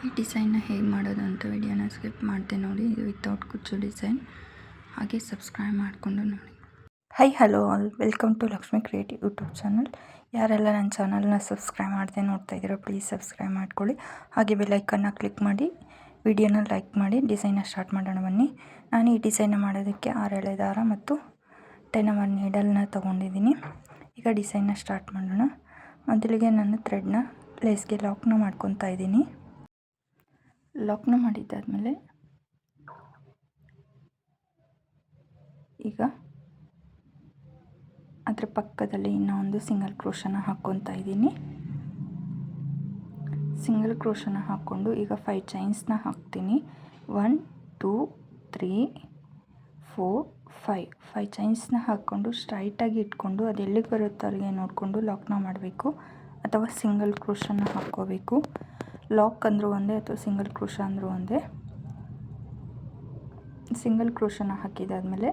ಈ ಡಿಸೈನ್ನ ಹೇಗೆ ಮಾಡೋದು ಅಂತ ವಿಡಿಯೋನ ಸ್ಕಿಪ್ ಮಾಡಿದೆ ನೋಡಿ. ಇದು ವಿತೌಟ್ ಕುಚ್ಚು ಡಿಸೈನ್. ಹಾಗೆ ಸಬ್ಸ್ಕ್ರೈಬ್ ಮಾಡಿಕೊಂಡು ನೋಡಿ. Hello all, welcome to Lakshmi creative YouTube channel. ಯಾರೆಲ್ಲ ನನ್ನ ಚಾನಲ್ನ ಸಬ್ಸ್ಕ್ರೈಬ್ ಮಾಡದೆ ನೋಡ್ತಾ ಇದ್ದೀರೋ ಪ್ಲೀಸ್ ಸಬ್ಸ್ಕ್ರೈಬ್ ಮಾಡ್ಕೊಳ್ಳಿ. ಹಾಗೆ ಬೆಲ್ಲೈಕನ್ನ ಕ್ಲಿಕ್ ಮಾಡಿ ವಿಡಿಯೋನ ಲೈಕ್ ಮಾಡಿ. ಡಿಸೈನ್ನ ಸ್ಟಾರ್ಟ್ ಮಾಡೋಣ ಬನ್ನಿ. ನಾನು ಈ ಡಿಸೈನ್ನ ಮಾಡೋದಕ್ಕೆ 6 ಎಳೆ ದಾರ ಮತ್ತು 10 ಅವರ್ ನೀಡಲ್ನ ತೊಗೊಂಡಿದ್ದೀನಿ. ಈಗ ಡಿಸೈನ್ನ ಸ್ಟಾರ್ಟ್ ಮಾಡೋಣ. ಮೊದಲಿಗೆ ನಾನು ಥ್ರೆಡ್ನ ಲೇಸ್ಗೆ ಲಾಕ್ನ ಮಾಡ್ಕೊತಾ ಇದ್ದೀನಿ. ಲಾಕ್ನ ಮಾಡಿದ್ದಾದಮೇಲೆ ಈಗ ಅದರ ಪಕ್ಕದಲ್ಲಿ ಇನ್ನೊಂದು ಸಿಂಗಲ್ ಕ್ರೋಶನ ಹಾಕ್ಕೊತಾ ಇದ್ದೀನಿ. ಸಿಂಗಲ್ ಕ್ರೋಶನ ಹಾಕ್ಕೊಂಡು ಈಗ 5 ಚೈನ್ಸ್ನ ಹಾಕ್ತೀನಿ. 1 2 3 4 5 ಚೈನ್ಸ್ನ ಹಾಕ್ಕೊಂಡು ಸ್ಟ್ರೈಟಾಗಿ ಇಟ್ಕೊಂಡು ಅದು ಎಲ್ಲಿಗೆ ಬರುತ್ತೋ ಅಲ್ಲಿಗೆ ನೋಡಿಕೊಂಡು ಲಾಕ್ನ ಮಾಡಬೇಕು ಅಥವಾ ಸಿಂಗಲ್ ಕ್ರೋಶನ ಹಾಕ್ಕೋಬೇಕು. ಲಾಕ್ ಅಂದರೂ ಒಂದೇ ಅಥವಾ ಸಿಂಗಲ್ ಕ್ರೋಶ ಅಂದರೂ ಒಂದೇ. ಸಿಂಗಲ್ ಕ್ರೋಶನ ಹಾಕಿದಾದಮೇಲೆ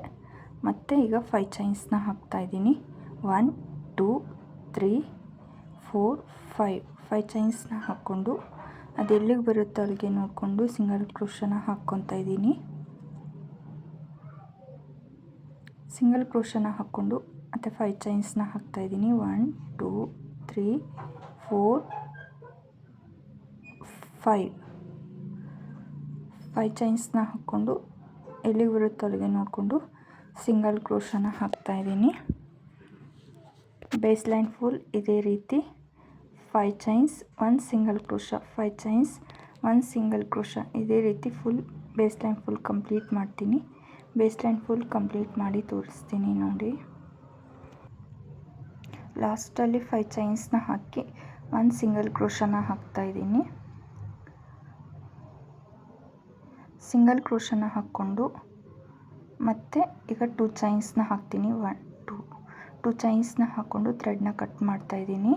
ಮತ್ತೆ ಈಗ 5 ಚೈನ್ಸ್ನ ಹಾಕ್ತಾಯಿದ್ದೀನಿ. 1 2 3 4 5 ಚೈನ್ಸ್ನ ಹಾಕ್ಕೊಂಡು ಅದು ಎಲ್ಲಿಗೆ ಬರುತ್ತೋ ಅಲ್ಲಿಗೆ ನೋಡಿಕೊಂಡು ಸಿಂಗಲ್ ಕ್ರೋಶನ ಹಾಕ್ಕೊತಾ ಇದ್ದೀನಿ. ಸಿಂಗಲ್ ಕ್ರೋಶನ ಹಾಕ್ಕೊಂಡು ಮತ್ತು 5 ಚೈನ್ಸ್ನ ಹಾಕ್ತಾಯಿದ್ದೀನಿ. 1 2 3 4 5 ಚೈನ್ಸ್ನ ಹಾಕ್ಕೊಂಡು ಎಲ್ಲಿಗೆ ಬರುತ್ತೋ ಅಲ್ಲಿಗೆ ನೋಡಿಕೊಂಡು ಸಿಂಗಲ್ ಕ್ರೋಶನ ಹಾಕ್ತಾಯಿದ್ದೀನಿ. ಬೇಸ್ ಲೈನ್ ಫುಲ್ ಇದೇ ರೀತಿ 5 chains 1 single crochet, 5 chains 1 single crochet, ಇದೇ ರೀತಿ full base line full complete ಮಾಡ್ತೀನಿ. ಬೇಸ್ ಲೈನ್ ಫುಲ್ ಕಂಪ್ಲೀಟ್ ಮಾಡಿ ತೋರಿಸ್ತೀನಿ ನೋಡಿ. ಲಾಸ್ಟಲ್ಲಿ 5 ಚೈನ್ಸ್ನ ಹಾಕಿ 1 ಸಿಂಗಲ್ ಕ್ರೋಶನ ಹಾಕ್ತಾಯಿದ್ದೀನಿ. ಸಿಂಗಲ್ ಕ್ರೋಶನ ಹಾಕ್ಕೊಂಡು ಮತ್ತು ಈಗ 2 ಚೈನ್ಸ್ನ ಹಾಕ್ತೀನಿ. 2 ಚೈನ್ಸ್ನ ಹಾಕ್ಕೊಂಡು ಥ್ರೆಡ್ನ ಕಟ್ ಮಾಡ್ತಾಯಿದ್ದೀನಿ.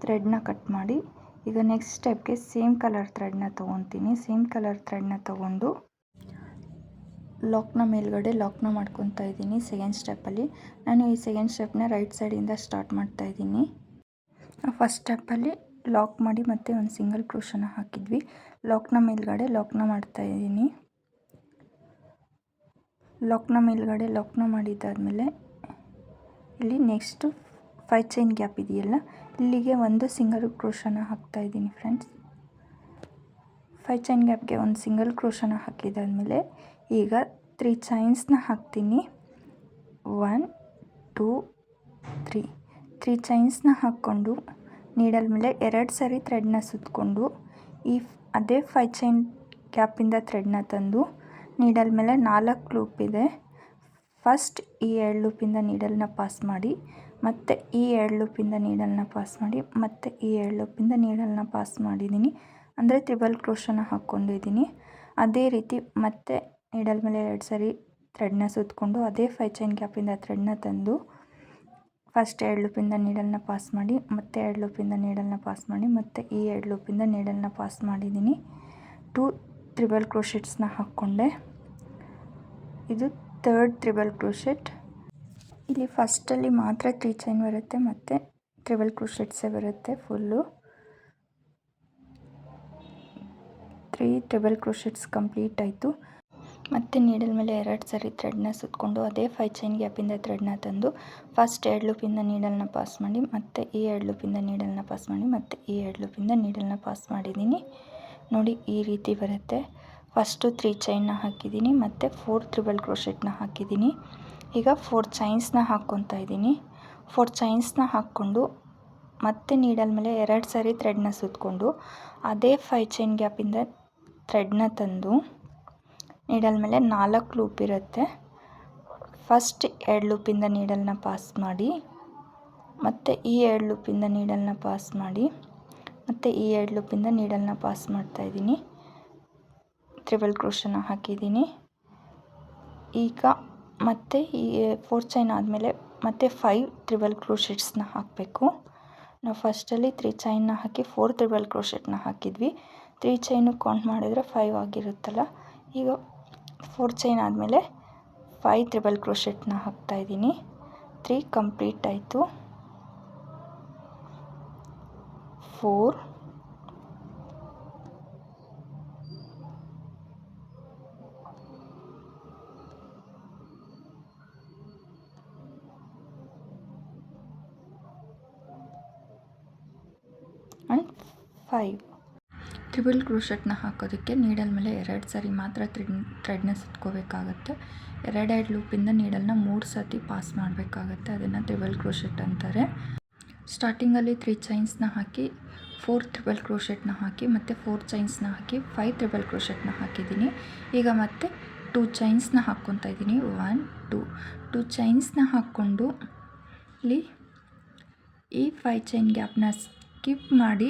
ಥ್ರೆಡ್ನ ಕಟ್ ಮಾಡಿ ಈಗ ನೆಕ್ಸ್ಟ್ ಸ್ಟೆಪ್ಗೆ ಸೇಮ್ ಕಲರ್ ಥ್ರೆಡ್ನ ತೊಗೊತೀನಿ. ಸೇಮ್ ಕಲರ್ ಥ್ರೆಡ್ನ ತೊಗೊಂಡು ಲಾಕ್ನ ಮೇಲ್ಗಡೆ ಲಾಕ್ನ ಮಾಡ್ಕೊತಾ ಇದ್ದೀನಿ. ಸೆಕೆಂಡ್ ಸ್ಟೆಪ್ಪಲ್ಲಿ ನಾನು ಈ ಸೆಕೆಂಡ್ ಸ್ಟೆಪ್ನ ರೈಟ್ ಸೈಡಿಂದ ಸ್ಟಾರ್ಟ್ ಮಾಡ್ತಾಯಿದ್ದೀನಿ. ಫಸ್ಟ್ ಸ್ಟೆಪ್ಪಲ್ಲಿ ಲಾಕ್ ಮಾಡಿ ಮತ್ತೆ ಒಂದು ಸಿಂಗಲ್ ಕ್ರೋಶನ ಹಾಕಿದ್ವಿ. ಲಾಕ್ನ ಮೇಲ್ಗಡೆ ಲಾಕ್ನ ಮಾಡ್ತಾಯಿದ್ದೀನಿ. ಲಾಕ್ನ ಮೇಲ್ಗಡೆ ಲಾಕ್ನ ಮಾಡಿದ್ದಾದಮೇಲೆ ಇಲ್ಲಿ ನೆಕ್ಸ್ಟು 5 ಚೈನ್ ಗ್ಯಾಪ್ ಇದೆಯಲ್ಲ, ಇಲ್ಲಿಗೆ ಒಂದು ಸಿಂಗಲ್ ಕ್ರೋಶನ ಹಾಕ್ತಾಯಿದ್ದೀನಿ ಫ್ರೆಂಡ್ಸ್. 5 ಚೈನ್ ಗ್ಯಾಪ್ಗೆ ಒಂದು ಸಿಂಗಲ್ ಕ್ರೋಶನ ಹಾಕಿದಾದಮೇಲೆ ಈಗ 3 ಚೈನ್ಸ್ನ ಹಾಕ್ತೀನಿ. 1 2 3 ಚೈನ್ಸ್ನ ಹಾಕ್ಕೊಂಡು ನೀಡಲ್ ಮೇಲೆ 2 ಸರಿ ಥ್ರೆಡ್ನ ಸುತ್ತಕೊಂಡು ಅದೇ 5 ಚೈನ್ ಗ್ಯಾಪಿಂದ ಥ್ರೆಡ್ನ ತಂದು ನೀಡಲ್ ಮೇಲೆ 4 ಲೂಪ್ ಇದೆ. ಫಸ್ಟ್ ಈ 2 ಲೂಪಿಂದ ನೀಡಲ್ನ ಪಾಸ್ ಮಾಡಿ, ಮತ್ತು ಈ 2 ಲೂಪಿಂದ ನೀಡಲ್ನ ಪಾಸ್ ಮಾಡಿ, ಮತ್ತು ಈ 2 ಲೂಪಿಂದ ನೀಡಲ್ನ ಪಾಸ್ ಮಾಡಿದ್ದೀನಿ. ಅಂದರೆ ತ್ರಿಬಲ್ ಕ್ರೋಶನ ಹಾಕ್ಕೊಂಡಿದ್ದೀನಿ. ಅದೇ ರೀತಿ ಮತ್ತೆ ನೀಡಲ್ ಮೇಲೆ 2 ಸರಿ ಥ್ರೆಡ್ನ ಸುತ್ತಕೊಂಡು ಅದೇ 5 ಚೈನ್ ಗ್ಯಾಪಿಂದ ಥ್ರೆಡ್ನ ತಂದು ಫಸ್ಟ್ 2 ಲೂಪಿಂದ ನೀಡಲ್ನ ಪಾಸ್ ಮಾಡಿ, ಮತ್ತೆ 2 ಲೂಪಿಂದ ನೀಡಲ್ನ ಪಾಸ್ ಮಾಡಿ, ಮತ್ತು ಈ 2 ಲೂಪಿಂದ ನೀಡಲ್ನ ಪಾಸ್ ಮಾಡಿದ್ದೀನಿ. 2 ತ್ರಿಬಲ್ ಕ್ರೋಶೆಟ್ಸ್ನ ಹಾಕ್ಕೊಂಡೆ. ಇದು 3rd ತ್ರಿಬಲ್ ಕ್ರೋಶೆಟ್. ಇಲ್ಲಿ ಫಸ್ಟಲ್ಲಿ ಮಾತ್ರ 3 ಚೈನ್ ಬರುತ್ತೆ, ಮತ್ತು ತ್ರಿಬಲ್ ಕ್ರೋಶೆಟ್ಸೇ ಬರುತ್ತೆ ಫುಲ್ಲು. 3 ತ್ರಿಬಲ್ ಕ್ರೋಶೆಟ್ಸ್ ಕಂಪ್ಲೀಟ್ ಆಯಿತು. ಮತ್ತು ನೀಡಲ್ ಮೇಲೆ 2 ಸರಿ ಥ್ರೆಡ್ನ ಸುತ್ತಕೊಂಡು ಅದೇ 5 ಚೈನ್ ಗ್ಯಾಪಿಂದ ಥ್ರೆಡ್ನ ತಂದು ಫಸ್ಟ್ 2 ಲೂಪಿಂದ ನೀಡಲ್ನ ಪಾಸ್ ಮಾಡಿ, ಮತ್ತು ಈ 2 ಲೂಪಿಂದ ನೀಡಲ್ನ ಪಾಸ್ ಮಾಡಿ, ಮತ್ತು ಈ 2 ಲೂಪಿಂದ ನೀಡಲ್ನ ಪಾಸ್ ಮಾಡಿದ್ದೀನಿ ನೋಡಿ. ಈ ರೀತಿ ಬರುತ್ತೆ. ಫಸ್ಟು 3 ಚೈನ್ನ ಹಾಕಿದ್ದೀನಿ ಮತ್ತು 4 ತ್ರಿಬಲ್ ಕ್ರೋಶೆಟ್ನ ಹಾಕಿದ್ದೀನಿ. ಈಗ 4 ಚೈನ್ಸ್ನ ಹಾಕ್ಕೊತಾ ಇದ್ದೀನಿ. 4 ಚೈನ್ಸ್ನ ಹಾಕ್ಕೊಂಡು ಮತ್ತೆ ನೀಡಲ್ ಮೇಲೆ 2 ಸರಿ ಥ್ರೆಡ್ನ ಸುತ್ತಕೊಂಡು ಅದೇ 5 ಚೈನ್ ಗ್ಯಾಪಿಂದ ಥ್ರೆಡ್ನ ತಂದು ನೀಡಲ್ ಮೇಲೆ 4 ಲೂಪ್ ಇರುತ್ತೆ. ಫಸ್ಟ್ 2 ಲೂಪಿಂದ ನೀಡಲ್ನ ಪಾಸ್ ಮಾಡಿ, ಮತ್ತು ಈ 2 ಲೂಪಿಂದ ನೀಡಲ್ನ ಪಾಸ್ ಮಾಡಿ, ಮತ್ತು ಈ 2 ಲೂಪಿಂದ ನೀಡಲ್ನ ಪಾಸ್ ಮಾಡ್ತಾಯಿದ್ದೀನಿ. ತ್ರಿಬಲ್ ಕ್ರೋಶನ ಹಾಕಿದ್ದೀನಿ. ಈಗ ಮತ್ತೆ ಈ 4 ಚೈನ್ ಆದಮೇಲೆ ಮತ್ತೆ 5 ತ್ರಿಬಲ್ ಕ್ರೋಶೆಟ್ಸ್ನ ಹಾಕಬೇಕು. ನಾವು ಫಸ್ಟಲ್ಲಿ 3 ಚೈನ್ನ ಹಾಕಿ 4 ತ್ರಿಬಲ್ ಕ್ರೋಶೆಟ್ನ ಹಾಕಿದ್ವಿ. 3 ಚೈನು ಕೌಂಟ್ ಮಾಡಿದರೆ 5 ಆಗಿರುತ್ತಲ್ಲ. ಈಗ 4 ಚೈನ್ ಆದಮೇಲೆ 5 ತ್ರಿಬಲ್ ಕ್ರೋಶೆಟ್ನ ಹಾಕ್ತಾಯಿದ್ದೀನಿ. 3 ಕಂಪ್ಲೀಟ್ ಆಯಿತು. 4 5. ಟ್ರಿಬಲ್ ಕ್ರೋಶೆಟ್ನ ಹಾಕೋದಕ್ಕೆ ನೀಡಲ್ ಮೇಲೆ 2 ಸಾರಿ ಮಾತ್ರ ಥ್ರೆಡ್ನ ಸುತ್ಕೋಬೇಕಾಗತ್ತೆ. 2 ಲೂಪಿಂದ ನೀಡಲ್ನ 3 ಸತಿ ಪಾಸ್ ಮಾಡಬೇಕಾಗತ್ತೆ. ಅದನ್ನು ಟ್ರಿಬಲ್ ಕ್ರೋಶೆಟ್ ಅಂತಾರೆ. ಸ್ಟಾರ್ಟಿಂಗಲ್ಲಿ 3 ಚೈನ್ಸ್ನ ಹಾಕಿ 4 ಟ್ರಿಬಲ್ ಕ್ರೋಶೆಟ್ನ ಹಾಕಿ ಮತ್ತು 4 ಚೈನ್ಸ್ನ ಹಾಕಿ 5 ಟ್ರಿಬಲ್ ಕ್ರೋಶೆಟ್ನ ಹಾಕಿದ್ದೀನಿ. ಈಗ ಮತ್ತೆ 2 ಚೈನ್ಸ್ನ ಹಾಕ್ಕೊತಾ ಇದ್ದೀನಿ. 1 2 ಚೈನ್ಸ್ನ ಹಾಕ್ಕೊಂಡು ಇಲ್ಲಿ ಈ 5 ಚೈನ್ ಗ್ಯಾಪ್ನ ಸ್ಕಿಪ್ ಮಾಡಿ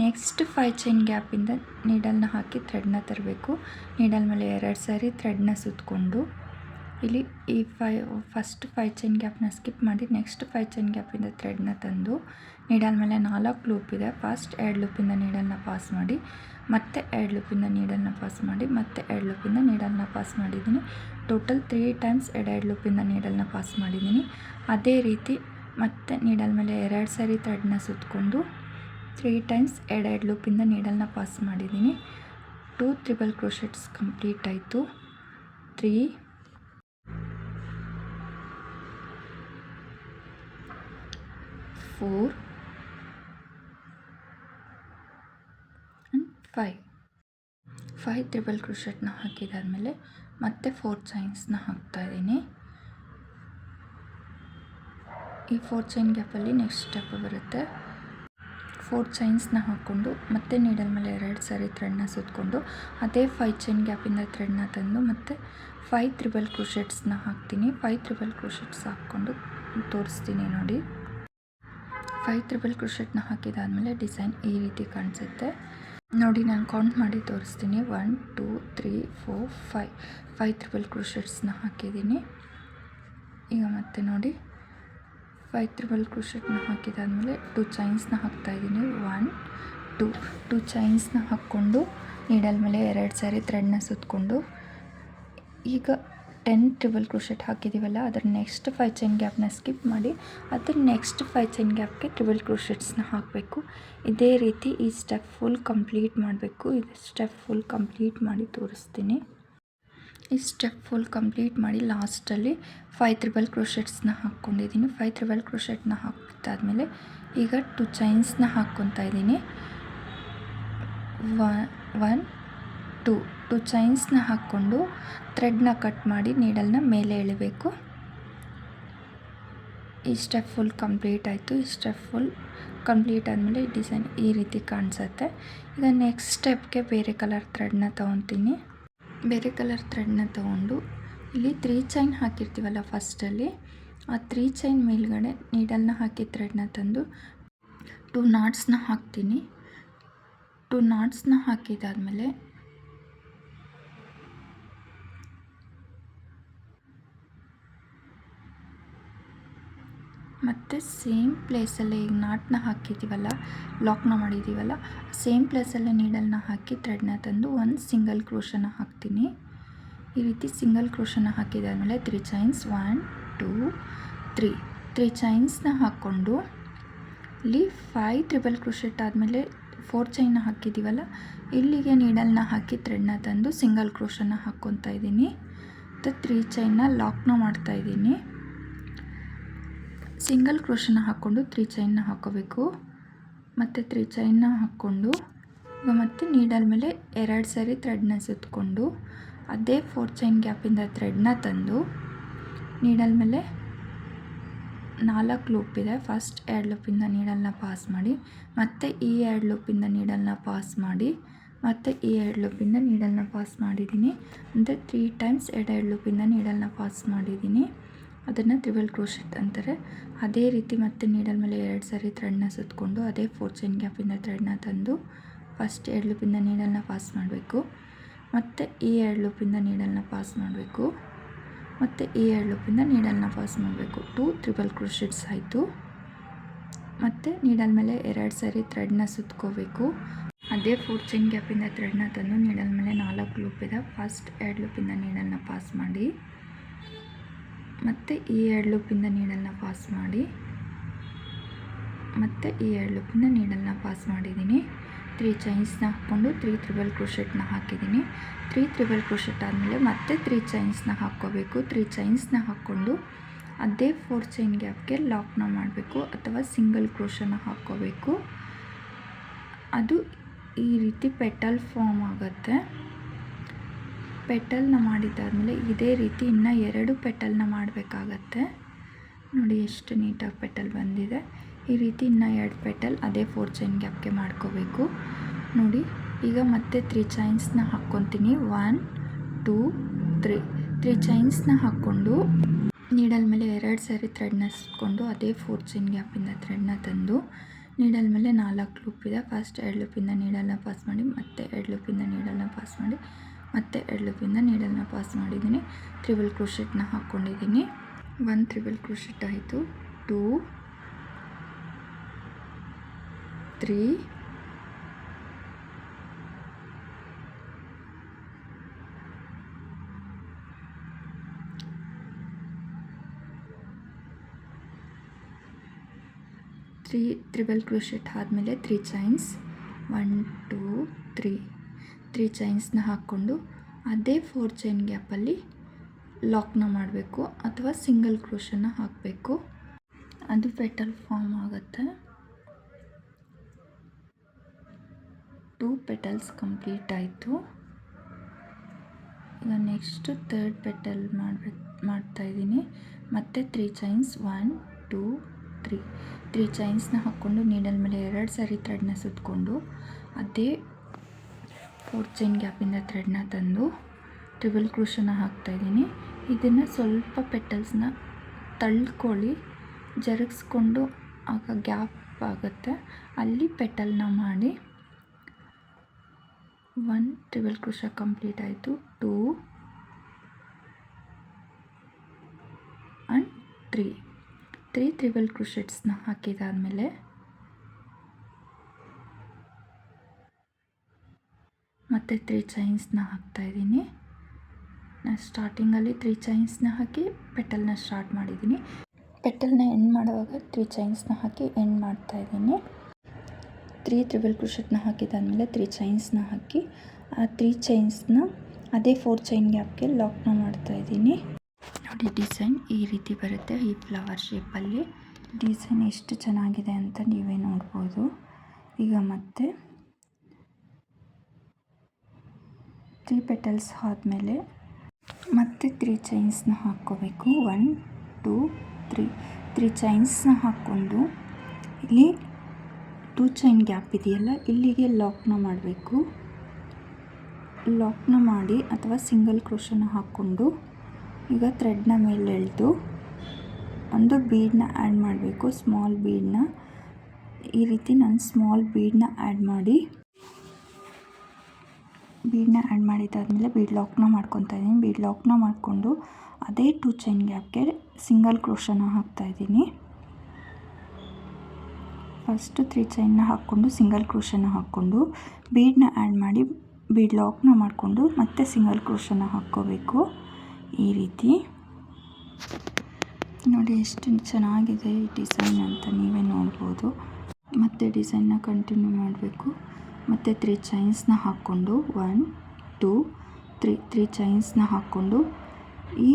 ನೆಕ್ಸ್ಟ್ 5 ಚೈನ್ ಗ್ಯಾಪಿಂದ ನೀಡಲ್ನ ಹಾಕಿ ಥ್ರೆಡ್ನ ತರಬೇಕು. ನೀಡಲ್ ಮೇಲೆ 2 ಸಾರಿ ಥ್ರೆಡ್ನ ಸುತ್ತಕೊಂಡು ಇಲ್ಲಿ ಈ ಫಸ್ಟ್ 5 ಚೈನ್ ಗ್ಯಾಪ್ನ ಸ್ಕಿಪ್ ಮಾಡಿ ನೆಕ್ಸ್ಟ್ 5 ಚೈನ್ ಗ್ಯಾಪಿಂದ ಥ್ರೆಡ್ನ ತಂದು ನೀಡಲ್ ಮೇಲೆ 4 ಲೂಪ್ ಇದೆ. ಫಸ್ಟ್ 2 ಲೂಪಿಂದ ನೀಡಲ್ನ ಪಾಸ್ ಮಾಡಿ ಮತ್ತೆ 2 ಲೂಪಿಂದ ನೀಡಲ್ನ ಪಾಸ್ ಮಾಡಿ ಮತ್ತೆ 2 ಲೂಪಿಂದ ನೀಡಲ್ನ ಪಾಸ್ ಮಾಡಿದ್ದೀನಿ. ಟೋಟಲ್ 3 ಟೈಮ್ಸ್ 2 ಲೂಪಿಂದ ನೀಡಲ್ನ ಪಾಸ್ ಮಾಡಿದ್ದೀನಿ. ಅದೇ ರೀತಿ ಮತ್ತೆ ನೀಡಲ್ ಮೇಲೆ 2 ಸಾರಿ ಥ್ರೆಡ್ನ ಸುತ್ತಕೊಂಡು 3 ಟೈಮ್ಸ್ 2 ಲೂಪಿಂದ ನೀಡಲ್ನ ಪಾಸ್ ಮಾಡಿದ್ದೀನಿ. 2 ಟ್ರಿಬಲ್ ಕ್ರೋಶೆಟ್ಸ್ ಕಂಪ್ಲೀಟ್ ಆಯಿತು. 3 4 and 5 ಟ್ರಿಬಲ್ ಕ್ರೋಶೆಟ್ನ ಹಾಕಿದಾದ್ಮೇಲೆ ಮತ್ತೆ 4 ಚೈನ್ಸ್ನ ಹಾಕ್ತಾಯಿದ್ದೀನಿ. ಈ 4 ಚೈನ್ ಗ್ಯಾಪಲ್ಲಿ ನೆಕ್ಸ್ಟ್ ಸ್ಟೆಪ್ ಬರುತ್ತೆ. 4 ಚೈನ್ಸ್ನ ಹಾಕ್ಕೊಂಡು ಮತ್ತೆ ನೀಡಲ್ ಮೇಲೆ 2 ಸಾರಿ ಥ್ರೆಡ್ನ ಸುತ್ತಕೊಂಡು ಅದೇ 5 ಚೈನ್ ಗ್ಯಾಪಿಂದ ಥ್ರೆಡ್ನ ತಂದು ಮತ್ತೆ 5 ಟ್ರಿಬಲ್ ಕ್ರೋಶೆಟ್ಸ್ನ ಹಾಕ್ತೀನಿ. 5 ಟ್ರಿಬಲ್ ಕ್ರೋಶೆಟ್ಸ್ ಹಾಕ್ಕೊಂಡು ತೋರಿಸ್ತೀನಿ ನೋಡಿ. 5 ಟ್ರಿಬಲ್ ಕ್ರೋಶೆಟ್ನ ಹಾಕಿದಾದ್ಮೇಲೆ ಡಿಸೈನ್ ಈ ರೀತಿ ಕಾಣಿಸುತ್ತೆ ನೋಡಿ. ನಾನು ಕೌಂಟ್ ಮಾಡಿ ತೋರಿಸ್ತೀನಿ. 1 2 3 4 5 ಟ್ರಿಬಲ್ ಕ್ರೋಶೆಟ್ಸ್ನ ಹಾಕಿದ್ದೀನಿ. ಈಗ ಮತ್ತೆ ನೋಡಿ 5 ಟ್ರಿಬಲ್ ಕ್ರೋಶೆಟ್ನ ಹಾಕಿದಾದ್ಮೇಲೆ 2 ಚೈನ್ಸ್ನ ಹಾಕ್ತಾಯಿದ್ದೀನಿ. 1 2 ಚೈನ್ಸ್ನ ಹಾಕ್ಕೊಂಡು ನೀಡಲ್ ಮೇಲೆ 2 ಸಾರಿ ಥ್ರೆಡ್ನ ಸುತ್ತಕೊಂಡು ಈಗ 10 ಟ್ರಿಬಲ್ ಕ್ರೋಶೆಟ್ ಹಾಕಿದ್ದೀವಲ್ಲ ಅದರ ನೆಕ್ಸ್ಟ್ 5 ಚೈನ್ ಗ್ಯಾಪ್ನ ಸ್ಕಿಪ್ ಮಾಡಿ ಅದರ ನೆಕ್ಸ್ಟ್ 5 ಚೈನ್ ಗ್ಯಾಪ್ಗೆ ಟ್ರಿಬಲ್ ಕ್ರೋಶೆಟ್ಸ್ನ ಹಾಕಬೇಕು. ಇದೇ ರೀತಿ ಈ ಸ್ಟೆಪ್ ಫುಲ್ ಕಂಪ್ಲೀಟ್ ಮಾಡಬೇಕು. ಇದು ಸ್ಟೆಪ್ ಫುಲ್ ಕಂಪ್ಲೀಟ್ ಮಾಡಿ ತೋರಿಸ್ತೀನಿ. ಈ ಸ್ಟೆಪ್ ಫುಲ್ ಕಂಪ್ಲೀಟ್ ಮಾಡಿ ಲಾಸ್ಟಲ್ಲಿ 5 ಟ್ರಿಬಲ್ ಕ್ರೋಶೆಟ್ಸ್ನ ಹಾಕ್ಕೊಂಡಿದ್ದೀನಿ. 5 ಟ್ರಿಬಲ್ ಕ್ರೋಶೆಟ್ನ ಹಾಕಿದಾದ್ಮೇಲೆ ಈಗ 2 ಚೈನ್ಸ್ನ ಹಾಕ್ಕೊತಾ ಇದ್ದೀನಿ. 1 2 ಚೈನ್ಸ್ನ ಹಾಕ್ಕೊಂಡು ಥ್ರೆಡ್ನ ಕಟ್ ಮಾಡಿ ನೀಡಲ್ನ ಮೇಲೆ ಎಳಿಬೇಕು. ಈ ಸ್ಟೆಪ್ ಫುಲ್ ಕಂಪ್ಲೀಟ್ ಆಯಿತು. ಈ ಸ್ಟೆಪ್ ಫುಲ್ ಕಂಪ್ಲೀಟ್ ಆದಮೇಲೆ ಡಿಸೈನ್ ಈ ರೀತಿ ಕಾಣಿಸುತ್ತೆ. ಈಗ ನೆಕ್ಸ್ಟ್ ಸ್ಟೆಪ್ಗೆ ಬೇರೆ ಕಲರ್ ಥ್ರೆಡ್ನ ತೊಗೊತೀನಿ. ಬೇರೆ ಕಲರ್ ಥ್ರೆಡ್ನ ತೊಗೊಂಡು ಇಲ್ಲಿ 3 ಚೈನ್ ಹಾಕಿರ್ತೀವಲ್ಲ ಫಸ್ಟಲ್ಲಿ ಆ 3 ಚೈನ್ ಮೇಲ್ಗಡೆ ನೀಡಲ್ನ ಹಾಕಿ ಥ್ರೆಡ್ನ ತಂದು 2 ನಾಟ್ಸ್ನ ಹಾಕ್ತೀನಿ. 2 ನಾಟ್ಸ್ನ ಹಾಕಿದಾದ್ಮೇಲೆ ಮತ್ತು ಸೇಮ್ ಪ್ಲೇಸಲ್ಲೇ ಈಗ ನಾಟ್ನ ಹಾಕಿದ್ದೀವಲ್ಲ ಲಾಕ್ನ ಮಾಡಿದ್ದೀವಲ್ಲ ಸೇಮ್ ಪ್ಲೇಸಲ್ಲೇ ನೀಡಲ್ನ ಹಾಕಿ ಥ್ರೆಡ್ನ ತಂದು ಒಂದು ಸಿಂಗಲ್ ಕ್ರೋಶನ ಹಾಕ್ತೀನಿ. ಈ ರೀತಿ ಸಿಂಗಲ್ ಕ್ರೋಶನ ಹಾಕಿದಾದ್ಮೇಲೆ 3 ಚೈನ್ಸ್ 1 2 3 ಚೈನ್ಸ್ನ ಹಾಕ್ಕೊಂಡು ಇಲ್ಲಿ 5 ಟ್ರಿಬಲ್ ಕ್ರೋಶೆಟ್ ಆದಮೇಲೆ 4 ಚೈನ್ನ ಹಾಕಿದ್ದೀವಲ್ಲ ಇಲ್ಲಿಗೆ ನೀಡಲ್ನ ಹಾಕಿ ಥ್ರೆಡ್ನ ತಂದು ಸಿಂಗಲ್ ಕ್ರೋಶನ ಹಾಕ್ಕೊತಾ ಇದ್ದೀನಿ. ಮತ್ತು 3 ಚೈನ್ನ ಲಾಕ್ನ ಮಾಡ್ತಾಯಿದ್ದೀನಿ. ಸಿಂಗಲ್ ಕ್ರೋಶನ ಹಾಕ್ಕೊಂಡು 3 ಚೈನ್ನ ಹಾಕ್ಕೋಬೇಕು. ಮತ್ತು 3 ಚೈನ್ನ ಹಾಕ್ಕೊಂಡು ಮತ್ತು ನೀಡಲ್ ಮೇಲೆ 2 ಸಾರಿ ಥ್ರೆಡ್ನ ಸುತ್ತಕೊಂಡು ಅದೇ 4 ಚೈನ್ ಗ್ಯಾಪಿಂದ ಥ್ರೆಡ್ನ ತಂದು ನೀಡಲ್ ಮೇಲೆ 4 ಲೂಪ್ ಇದೆ. ಫಸ್ಟ್ 2 ಲೂಪಿಂದ ನೀಡಲ್ನ ಪಾಸ್ ಮಾಡಿ ಮತ್ತು ಈ 2 ಲೂಪಿಂದ ನೀಡಲ್ನ ಪಾಸ್ ಮಾಡಿ ಮತ್ತು ಈ 2 ಲೂಪಿಂದ ನೀಡಲ್ನ ಪಾಸ್ ಮಾಡಿದ್ದೀನಿ. ಅಂದರೆ 3 ಟೈಮ್ಸ್ 2 ಲೂಪಿಂದ ನೀಡಲ್ನ ಪಾಸ್ ಮಾಡಿದ್ದೀನಿ. ಅದನ್ನು ಟ್ರಿಬಲ್ ಕ್ರೋಶೆಟ್ ಅಂತಾರೆ. ಅದೇ ರೀತಿ ಮತ್ತೆ ನೀಡಲ್ ಮೇಲೆ 2 ಸಾರಿ ಥ್ರೆಡ್ನ ಸುತ್ತಕೊಂಡು ಅದೇ 4 ಚೈನ್ ಗ್ಯಾಪಿಂದ ಥ್ರೆಡ್ನ ತಂದು ಫಸ್ಟ್ 2 ಲೂಪಿಂದ ನೀಡಲ್ನ ಪಾಸ್ ಮಾಡಬೇಕು ಮತ್ತು ಈ 2 ಲೂಪಿಂದ ನೀಡಲ್ನ ಪಾಸ್ ಮಾಡಬೇಕು ಮತ್ತು ಈ 2 ಲೂಪಿಂದ ನೀಡಲ್ನ ಪಾಸ್ ಮಾಡಬೇಕು. 2 ಟ್ರಿಬಲ್ ಕ್ರೋಶೆಟ್ಸ್ ಆಯಿತು. ಮತ್ತು ನೀಡಲ್ ಮೇಲೆ 2 ಸಾರಿ ಥ್ರೆಡ್ನ ಸುತ್ಕೋಬೇಕು. ಅದೇ 4 ಚೈನ್ ಗ್ಯಾಪಿಂದ ಥ್ರೆಡ್ನ ತಂದು ನೀಡಲ್ ಮೇಲೆ 4 ಲೂಪ್ ಇದೆ. ಫಸ್ಟ್ 2 ಲೂಪಿಂದ ನೀಡಲ್ನ ಪಾಸ್ ಮಾಡಿ ಮತ್ತು ಈ 2 ಲೂಪಿಂದ ನೀಡಲ್ನ ಪಾಸ್ ಮಾಡಿ ಮತ್ತು ಈ 2 ಲೂಪಿಂದ ನೀಡಲ್ನ ಪಾಸ್ ಮಾಡಿದ್ದೀನಿ. 3 ಚೈನ್ಸ್ನ ಹಾಕ್ಕೊಂಡು 3 ಟ್ರಿಬಲ್ ಕ್ರೋಶೆಟ್ನ ಹಾಕಿದ್ದೀನಿ. 3 ಟ್ರಿಬಲ್ ಕ್ರೋಶೆಟ್ ಆದಮೇಲೆ ಮತ್ತೆ 3 ಚೈನ್ಸ್ನ ಹಾಕ್ಕೋಬೇಕು. 3 ಚೈನ್ಸ್ನ ಹಾಕ್ಕೊಂಡು ಅದೇ 4 ಚೈನ್ ಗ್ಯಾಪ್ಗೆ ಲಾಕ್ನ ಮಾಡಬೇಕು ಅಥವಾ ಸಿಂಗಲ್ ಕ್ರೋಶನ ಹಾಕ್ಕೋಬೇಕು. ಅದು ಈ ರೀತಿ ಪೆಟಲ್ ಫಾರ್ಮ್ ಆಗುತ್ತೆ. ಪೆಟಲ್ನ ಮಾಡಿದ್ದಾದಮೇಲೆ ಇದೇ ರೀತಿ ಇನ್ನು 2 ಪೆಟಲ್ನ ಮಾಡಬೇಕಾಗತ್ತೆ. ನೋಡಿ ಎಷ್ಟು ನೀಟಾಗಿ ಪೆಟಲ್ ಬಂದಿದೆ. ಈ ರೀತಿ ಇನ್ನು 2 ಪೆಟಲ್ ಅದೇ 4 ಚೈನ್ ಗ್ಯಾಪ್ಗೆ ಮಾಡ್ಕೋಬೇಕು. ನೋಡಿ ಈಗ ಮತ್ತೆ 3 ಚೈನ್ಸ್ನ ಹಾಕ್ಕೊತೀನಿ. 1 2 3 ಚೈನ್ಸ್ನ ಹಾಕ್ಕೊಂಡು ನೀಡಲ್ ಮೇಲೆ 2 ಸಾರಿ ಥ್ರೆಡ್ನ ಸುತ್ಕೊಂಡು ಅದೇ 4 ಚೈನ್ ಗ್ಯಾಪಿಂದ ಥ್ರೆಡ್ನ ತಂದು ನೀಡಲ್ ಮೇಲೆ 4 ಲೂಪ್ ಇದೆ. ಫಸ್ಟ್ 2 ಲೂಪಿಂದ ನೀಡಲ್ನ ಪಾಸ್ ಮಾಡಿ, ಮತ್ತೆ 2 ಲೂಪಿಂದ ನೀಡಲ್ನ ಪಾಸ್ ಮಾಡಿ, ಮತ್ತೆ 2 ಲೂಪಿಂದ ನೀಡಲ್ನ ಪಾಸ್ ಮಾಡಿದ್ದೀನಿ. ಟ್ರಿಬಲ್ ಕ್ರೋಶೆಟ್ನ ಹಾಕ್ಕೊಂಡಿದ್ದೀನಿ. 1 ಟ್ರಿಬಲ್ ಕ್ರೋಶೆಟ್ ಆಯಿತು. 2 3 3 ಟ್ರಿಬಲ್ ಕ್ರೋಶೆಟ್ ಆದಮೇಲೆ 3 ಚೈನ್ಸ್ 1 2 3 ಚೈನ್ಸ್ನ ಹಾಕ್ಕೊಂಡು ಅದೇ 4 ಚೈನ್ ಗ್ಯಾಪಲ್ಲಿ ಲಾಕ್ನ ಮಾಡಬೇಕು ಅಥವಾ ಸಿಂಗಲ್ ಕ್ರೋಶನ ಹಾಕಬೇಕು. ಅದು ಪೆಟಲ್ ಫಾರ್ಮ್ ಆಗುತ್ತೆ. 2 ಪೆಟಲ್ಸ್ ಕಂಪ್ಲೀಟ್ ಆಯಿತು. ಈಗ ನೆಕ್ಸ್ಟ್ 3rd ಪೆಟಲ್ ಮಾಡ್ತಾಯಿದ್ದೀನಿ. ಮತ್ತು 3 ಚೈನ್ಸ್ 1 2 3 ಚೈನ್ಸ್ನ ಹಾಕ್ಕೊಂಡು ನೀಡಲ್ ಮೇಲೆ 2 ಸಾರಿ ಥ್ರೆಡ್ನ ಸುತ್ತಕೊಂಡು ಅದೇ 4 ಚೈನ್ ಗ್ಯಾಪಿಂದ ಥ್ರೆಡ್ನ ತಂದು ಟ್ರಿಬಲ್ ಕ್ರೋಶನ ಹಾಕ್ತಾಯಿದ್ದೀನಿ. ಇದನ್ನು ಸ್ವಲ್ಪ ಪೆಟಲ್ಸ್ನ ತಳ್ಕೊಳ್ಳಿ, ಜರುಗಿಸ್ಕೊಂಡು ಆಗ ಗ್ಯಾಪ್ ಆಗುತ್ತೆ, ಅಲ್ಲಿ ಪೆಟಲ್ನ ಮಾಡಿ. 1 ಟ್ರಿಬಲ್ ಕ್ರೋಶ ಕಂಪ್ಲೀಟ್ ಆಯಿತು. 2 ಆ್ಯಂಡ್ 3 ಟ್ರಿಬಲ್ ಕ್ರೋಶೆಟ್ಸ್ನ ಹಾಕಿದಾದಮೇಲೆ ಮತ್ತೆ 3 ಚೈನ್ಸ್ನ ಹಾಕ್ತಾಯಿದ್ದೀನಿ. ನಾನು ಸ್ಟಾರ್ಟಿಂಗಲ್ಲಿ 3 ಚೈನ್ಸ್ನ ಹಾಕಿ ಪೆಟಲ್ನ ಸ್ಟಾರ್ಟ್ ಮಾಡಿದ್ದೀನಿ. ಪೆಟಲ್ನ ಎಂಡ್ ಮಾಡುವಾಗ 3 ಚೈನ್ಸ್ನ ಹಾಕಿ ಎಂಡ್ ಮಾಡ್ತಾಯಿದ್ದೀನಿ. 3 ಟ್ರಿಬಲ್ ಕ್ರೋಶೆಟ್ನ ಹಾಕಿದಾದಮೇಲೆ 3 ಚೈನ್ಸ್ನ ಹಾಕಿ ಆ 3 ಚೈನ್ಸ್ನ ಅದೇ 4 ಚೈನ್ ಗ್ಯಾಪ್ಗೆ ಲಾಕ್ನ ಮಾಡ್ತಾಯಿದ್ದೀನಿ. ನೋಡಿ ಡಿಸೈನ್ ಈ ರೀತಿ ಬರುತ್ತೆ. ಈ ಫ್ಲವರ್ ಶೇಪಲ್ಲಿ ಡಿಸೈನ್ ಎಷ್ಟು ಚೆನ್ನಾಗಿದೆ ಅಂತ ನೀವೇ ನೋಡ್ಬೋದು. ಈಗ ಮತ್ತೆ 3 ಪೆಟಲ್ಸ್ ಆದಮೇಲೆ ಮತ್ತೆ 3 ಚೈನ್ಸ್ನ ಹಾಕ್ಕೋಬೇಕು. 1 2 3 ಚೈನ್ಸ್ನ ಹಾಕ್ಕೊಂಡು ಇಲ್ಲಿ 2 ಚೈನ್ ಗ್ಯಾಪ್ ಇದೆಯಲ್ಲ, ಇಲ್ಲಿಗೆ ಲಾಕ್ನ ಮಾಡಬೇಕು. ಲಾಕ್ನ ಮಾಡಿ ಅಥವಾ ಸಿಂಗಲ್ ಕ್ರೋಶನ ಹಾಕ್ಕೊಂಡು ಈಗ ಥ್ರೆಡ್ನ ಮೇಲೆ ಎಳೆದು ಒಂದು ಬೀಡನ್ನ ಆ್ಯಡ್ ಮಾಡಬೇಕು. ಸ್ಮಾಲ್ ಬೀಡನ್ನ ಈ ರೀತಿ ನಾನು ಸ್ಮಾಲ್ ಬೀಡನ್ನ ಆ್ಯಡ್ ಮಾಡಿದ್ದಾದಮೇಲೆ ಬೀಡ್ ಲಾಕ್ನ ಮಾಡ್ಕೊತಾ ಇದ್ದೀನಿ. ಬೀಡ್ ಲಾಕ್ನ ಮಾಡಿಕೊಂಡು ಅದೇ 2 ಚೈನ್ ಗ್ಯಾಪ್ಗೆ ಸಿಂಗಲ್ ಕ್ರೋಶನ ಹಾಕ್ತಾಯಿದ್ದೀನಿ. ಫಸ್ಟು 3 ಚೈನ್ನ ಹಾಕ್ಕೊಂಡು ಸಿಂಗಲ್ ಕ್ರೋಶನ ಹಾಕ್ಕೊಂಡು ಬೀಡನ್ನ ಆ್ಯಡ್ ಮಾಡಿ ಬೀಡ್ ಲಾಕ್ನ ಮಾಡಿಕೊಂಡು ಮತ್ತೆ ಸಿಂಗಲ್ ಕ್ರೋಶನ ಹಾಕ್ಕೋಬೇಕು. ಈ ರೀತಿ ನೋಡಿ ಎಷ್ಟು ಚೆನ್ನಾಗಿದೆ ಈ ಡಿಸೈನ್ ಅಂತ ನೀವೇ ನೋಡ್ಬೋದು. ಮತ್ತೆ ಡಿಸೈನ್ನ ಕಂಟಿನ್ಯೂ ಮಾಡಬೇಕು. ಮತ್ತು 3 ಚೈನ್ಸ್ನ ಹಾಕ್ಕೊಂಡು 1 2 3 ಚೈನ್ಸ್ನ ಹಾಕ್ಕೊಂಡು ಈ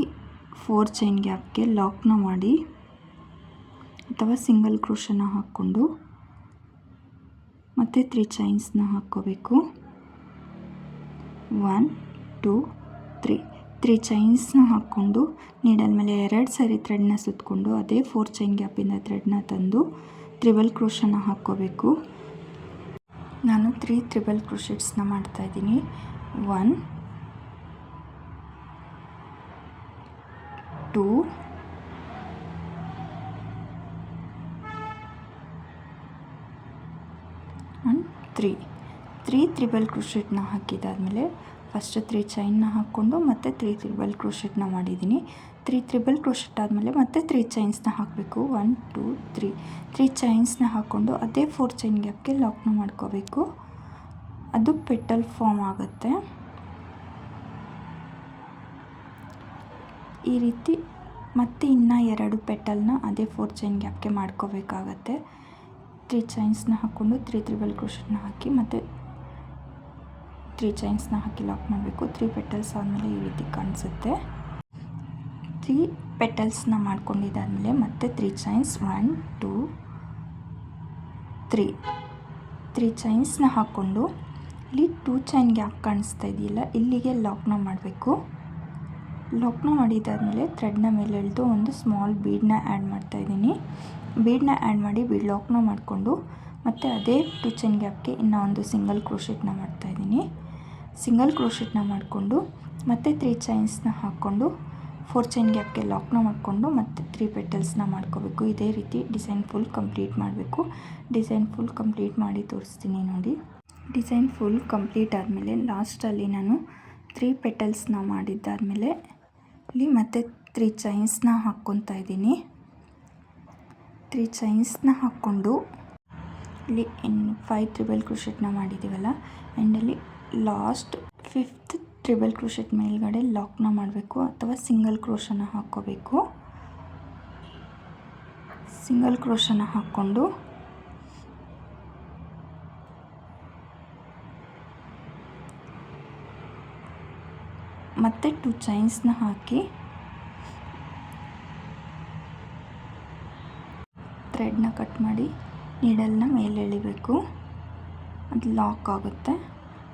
4 ಚೈನ್ ಗ್ಯಾಪ್ಗೆ ಲಾಕ್ನ ಮಾಡಿ ಅಥವಾ ಸಿಂಗಲ್ ಕ್ರೋಶನ ಹಾಕ್ಕೊಂಡು ಮತ್ತು 3 ಚೈನ್ಸ್ನ ಹಾಕ್ಕೋಬೇಕು. 1 2 3 ಚೈನ್ಸ್ನ ಹಾಕ್ಕೊಂಡು ನೀಡಲ್ ಮೇಲೆ 2 ಸಾರಿ ಥ್ರೆಡ್ನ ಸುತ್ತಕೊಂಡು ಅದೇ 4 ಚೈನ್ ಗ್ಯಾಪಿಂದ ಥ್ರೆಡ್ನ ತಂದು ಟ್ರಿಬಲ್ ಕ್ರೋಶನ ಹಾಕ್ಕೋಬೇಕು. ನಾನು 3 ಟ್ರಿಬಲ್ ಕ್ರೋಶೆಟ್ಸ್ನ ಮಾಡ್ತಾಯಿದ್ದೀನಿ. 1 2 ಆ್ಯಂಡ್ 3 ಟ್ರಿಬಲ್ ಕ್ರೋಶೆಟ್ನ ಹಾಕಿದಾದಮೇಲೆ ಫಸ್ಟ್ 3 ಚೈನ್ನ ಹಾಕ್ಕೊಂಡು ಮತ್ತೆ 3 ಟ್ರಿಬಲ್ ಕ್ರೋಶೆಟ್ನ ಮಾಡಿದ್ದೀನಿ. 3 ಟ್ರಿಬಲ್ ಕ್ರೋಶೆಟ್ ಆದಮೇಲೆ ಮತ್ತೆ 3 ಚೈನ್ಸ್ನ ಹಾಕಬೇಕು. 1 2 3 ಚೈನ್ಸ್ನ ಹಾಕ್ಕೊಂಡು ಅದೇ 4 ಚೈನ್ ಗ್ಯಾಪ್ಗೆ ಲಾಕ್ನ ಮಾಡ್ಕೋಬೇಕು. ಅದು ಪೆಟಲ್ ಫಾರ್ಮ್ ಆಗುತ್ತೆ. ಈ ರೀತಿ ಮತ್ತೆ ಇನ್ನು 2 ಪೆಟಲ್ನ ಅದೇ 4 ಚೈನ್ ಗ್ಯಾಪ್ಗೆ ಮಾಡ್ಕೋಬೇಕಾಗತ್ತೆ. 3 ಚೈನ್ಸ್ನ ಹಾಕ್ಕೊಂಡು 3 ಟ್ರಿಬಲ್ ಕ್ರೋಶೆಟ್ನ ಹಾಕಿ ಮತ್ತು 3 ಚೈನ್ಸ್ನ ಹಾಕಿ ಲಾಕ್ ಮಾಡಬೇಕು. 3 ಪೆಟಲ್ಸ್ ಆದಮೇಲೆ ಈ ರೀತಿ ಕಾಣಿಸುತ್ತೆ. 3 ಪೆಟಲ್ಸ್ನ ಮಾಡ್ಕೊಂಡಿದ್ದಾದಮೇಲೆ ಮತ್ತೆ 3 ಚೈನ್ಸ್ 1 2 3 ಚೈನ್ಸ್ನ ಹಾಕ್ಕೊಂಡು ಇಲ್ಲಿ 2 ಚೈನ್ ಗ್ಯಾಪ್ ಕಾಣಿಸ್ತಾ ಇದೆಯಲ್ಲ, ಇಲ್ಲಿಗೆ ಲಾಕ್ನ ಮಾಡಬೇಕು. ಲಾಕ್ನ ಮಾಡಿದ್ದಾದಮೇಲೆ ಥ್ರೆಡ್ನ ಮೇಲೆ ಎಳೆದು ಒಂದು ಸ್ಮಾಲ್ ಬೀಡನ್ನ ಆ್ಯಡ್ ಮಾಡ್ತಾಯಿದ್ದೀನಿ. ಬೀಡನ್ನ ಆ್ಯಡ್ ಮಾಡಿ ಬೀಡ್ ಲಾಕ್ನ ಮಾಡಿಕೊಂಡು ಮತ್ತು ಅದೇ 2 ಚೈನ್ ಗ್ಯಾಪ್ಗೆ ಇನ್ನೂ ಒಂದು ಸಿಂಗಲ್ ಕ್ರೋಶೆಟ್ನ ಮಾಡ್ತಾಯಿದ್ದೀನಿ. ಸಿಂಗಲ್ ಕ್ರೋಶೆಟ್ನ ಮಾಡಿಕೊಂಡು ಮತ್ತು 3 ಚೈನ್ಸ್ನ ಹಾಕ್ಕೊಂಡು 4 ಚೈನ್ ಗ್ಯಾಪ್ಗೆ ಲಾಕ್ನ ಮಾಡಿಕೊಂಡು ಮತ್ತು 3 ಪೆಟಲ್ಸ್ನ ಮಾಡ್ಕೋಬೇಕು. ಇದೇ ರೀತಿ ಡಿಸೈನ್ ಫುಲ್ ಕಂಪ್ಲೀಟ್ ಮಾಡಬೇಕು. ಡಿಸೈನ್ ಫುಲ್ ಕಂಪ್ಲೀಟ್ ಮಾಡಿ ತೋರಿಸ್ತೀನಿ ನೋಡಿ. ಡಿಸೈನ್ ಫುಲ್ ಕಂಪ್ಲೀಟ್ ಆದಮೇಲೆ ಲಾಸ್ಟಲ್ಲಿ ನಾನು 3 ಪೆಟಲ್ಸ್ನ ಮಾಡಿದ್ದಾದಮೇಲೆ ಇಲ್ಲಿ ಮತ್ತೆ 3 ಚೈನ್ಸ್ನ ಹಾಕ್ಕೊತಾ ಇದ್ದೀನಿ. 3 ಚೈನ್ಸ್ನ ಹಾಕ್ಕೊಂಡು ಇಲ್ಲಿ 5 ಟ್ರಿಬಲ್ ಕ್ರೋಶೆಟ್ನ ಮಾಡಿದ್ದೀವಲ್ಲ, ಎಂಡಲ್ಲಿ ಲಾಸ್ಟ್ 5th ಟ್ರಿಬಲ್ ಕ್ರೋಶೆಟ್ ಮೇಲ್ಗಡೆ ಲಾಕ್ನ ಮಾಡಬೇಕು ಅಥವಾ ಸಿಂಗಲ್ ಕ್ರೋಶನ ಹಾಕ್ಕೋಬೇಕು. ಸಿಂಗಲ್ ಕ್ರೋಶನ ಹಾಕ್ಕೊಂಡು ಮತ್ತೆ 2 ಚೈನ್ಸ್ನ ಹಾಕಿ ಥ್ರೆಡ್ನ ಕಟ್ ಮಾಡಿ ನೀಡಲ್ನ ಮೇಲೆ ಎಳಿಬೇಕು. ಅದು ಲಾಕ್ ಆಗುತ್ತೆ.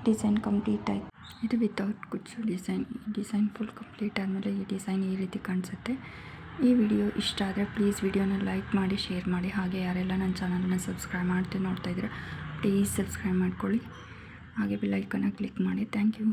ಡಿಸೈನ್ ಕಂಪ್ಲೀಟ್ ಆಯಿತು. ಇದು ವಿತೌಟ್ ಕುಚ್ಚು ಡಿಸೈನ್. ಈ ಡಿಸೈನ್ ಫುಲ್ ಕಂಪ್ಲೀಟ್ ಆದಮೇಲೆ ಈ ಡಿಸೈನ್ ಈ ರೀತಿ ಕಾಣಿಸುತ್ತೆ. ಈ ವಿಡಿಯೋ ಇಷ್ಟ ಆದರೆ ಪ್ಲೀಸ್ ವಿಡಿಯೋನ ಲೈಕ್ ಮಾಡಿ, ಶೇರ್ ಮಾಡಿ. ಹಾಗೆ ಯಾರೆಲ್ಲ ನನ್ನ ಚಾನಲನ್ನು ಸಬ್ಸ್ಕ್ರೈಬ್ ಮಾಡ್ತಾ ನೋಡ್ತಾ ಇದ್ದೀರಾ ಪ್ಲೀಸ್ ಸಬ್ಸ್ಕ್ರೈಬ್ ಮಾಡ್ಕೊಳ್ಳಿ. ಹಾಗೆ ಬೆಲ್ ಐಕನ್ನ ಕ್ಲಿಕ್ ಮಾಡಿ. Thank you.